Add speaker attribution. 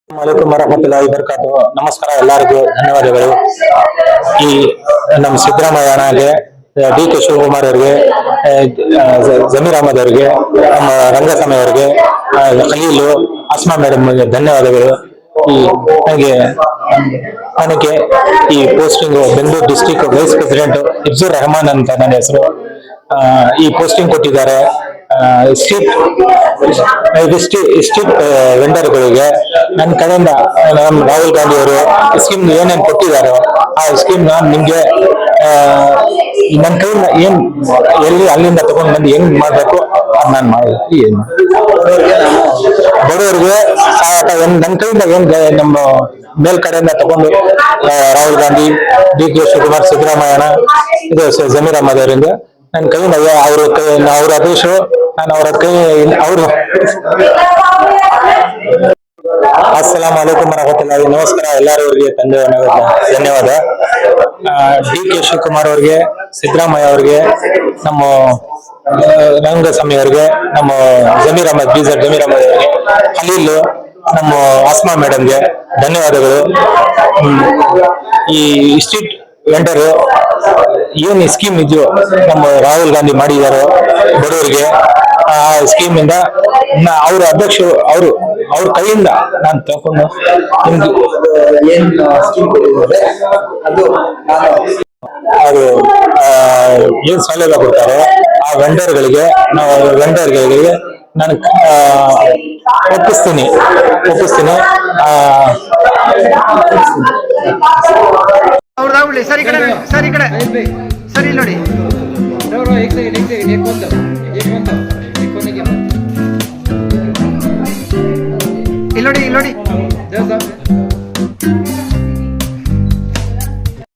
Speaker 1: ಅಲೈಕುಂ ವರಹಮತುಲ್ಲಾಹಿ ವಬರಕಾತು. ನಮಸ್ಕಾರ, ಎಲ್ಲರಿಗೂ ಧನ್ಯವಾದಗಳು. ಈ ನಮ್ಮ ಸಿದ್ದರಾಮಯ್ಯಗೆ, ಡಿ ಕೆ ಶಿವಕುಮಾರ್ ಅವರಿಗೆ, ಜಮೀರ್ ಅಹಮದ್ ಅವರಿಗೆ, ನಮ್ಮ ರಂಗಸ್ವಾಮಿ ಅವರಿಗೆ, ಖಲೀಲು, ಅಸ್ಮಾ ಮೇಡಮ್ ಧನ್ಯವಾದಗಳು. ಈ ನನಗೆ ಈ posting Bengaluru district vice president ಇಬ್ಜುರ್ ರೆಹಮಾನ್ ಅಂತ ನನ್ನ ಹೆಸರು. ಈ ಪೋಸ್ಟಿಂಗ್ ಕೊಟ್ಟಿದ್ದಾರೆ. ಸ್ಟ್ರೀಟ್ ವೆಂಡರ್ಗಳಿಗೆ ನನ್ನ ಕಡೆಯಿಂದ ನಮ್ಮ ರಾಹುಲ್ ಗಾಂಧಿ ಅವರು ಸ್ಕೀಮ್ ಏನೇನು ಕೊಟ್ಟಿದ್ದಾರೆ ಆ ಸ್ಕೀಮ್ ನಿಮ್ಗೆ ನನ್ನ ಕಡೆಯಿಂದ ಏನ್ ಎಲ್ಲಿ ಅಲ್ಲಿಂದ ತಗೊಂಡ್ ಬಂದು ಹೆಂಗ್ ಮಾಡ್ಬೇಕು ನಾನು ಮಾಡೋದು. ಏನು ಬಡವರಿಗೆ ನನ್ನ ಕಡೆಯಿಂದ ಏನ್ ನಮ್ಮ ಮೇಲ್ಕಡೆಯಿಂದ ತಗೊಂಡು ರಾಹುಲ್ ಗಾಂಧಿ, ಡಿ ಕೆ ಶಿವಕುಮಾರ್, ಸಿದ್ದರಾಮಯ್ಯನ, ಇದು ಜಮೀರ್ ಅಹಮದ್ ಅವರಿಂದ ನನ್ನ ಕೈಯಿಂದ ಅವ್ರ ಆದೇಶ ನಾನು ಅವ್ರ ಕೈ ಅವರು. ಅಸ್ಸಲಾಂ ವಲೈಕುಂ ವರಹಮತುಲ್ಲಾಹಿ. ನಮಸ್ಕಾರ, ಎಲ್ಲರಿಗೆ ಧನ್ಯವಾದ. ಡಿ ಕೆ ಶಿವಕುಮಾರ್ ಅವ್ರಿಗೆ, ಸಿದ್ದರಾಮಯ್ಯ ಅವ್ರಿಗೆ, ನಮ್ಮ ರಂಗಸ್ವಾಮಿ ಅವ್ರಿಗೆ, ನಮ್ಮ ಜಮೀರ್ ಅಹಮದ್ ಜಮೀರ್ ಅಹಮದ್ ಅವರಿಗೆ, ಖಲೀಲ್, ನಮ್ಮ ಆಸ್ಮಾ ಮೇಡಮ್ಗೆ ಧನ್ಯವಾದಗಳು. ಈ ಸ್ಟ್ರೀಟ್ ವೆಂಡರ್ ಏನ್ ಸ್ಕೀಮ್ ಇದೆಯೋ ನಮ್ಮ ರಾಹುಲ್ ಗಾಂಧಿ ಮಾಡಿದಾರೋ ಬಡವರಿಗೆ, ಆ ಸ್ಕೀಮ್ ಇಂದ ಅವ್ರ ಅಧ್ಯಕ್ಷರು ಅವ್ರ ಕೈಯಿಂದ ನಾನು ತಗೊಂಡು ಅದು ಏನ್ ಸೌಲಭ್ಯ ಕೊಡ್ತಾರೋ ಆ ವೆಂಡರ್ಗಳಿಗೆ ನಾನು ಒಪ್ಪಿಸ್ತೀನಿ.
Speaker 2: ಸರಿ ಕಡೆ ಸರಿ ನೋಡಿ. ಇಲ್ಲಿ ನೋಡಿ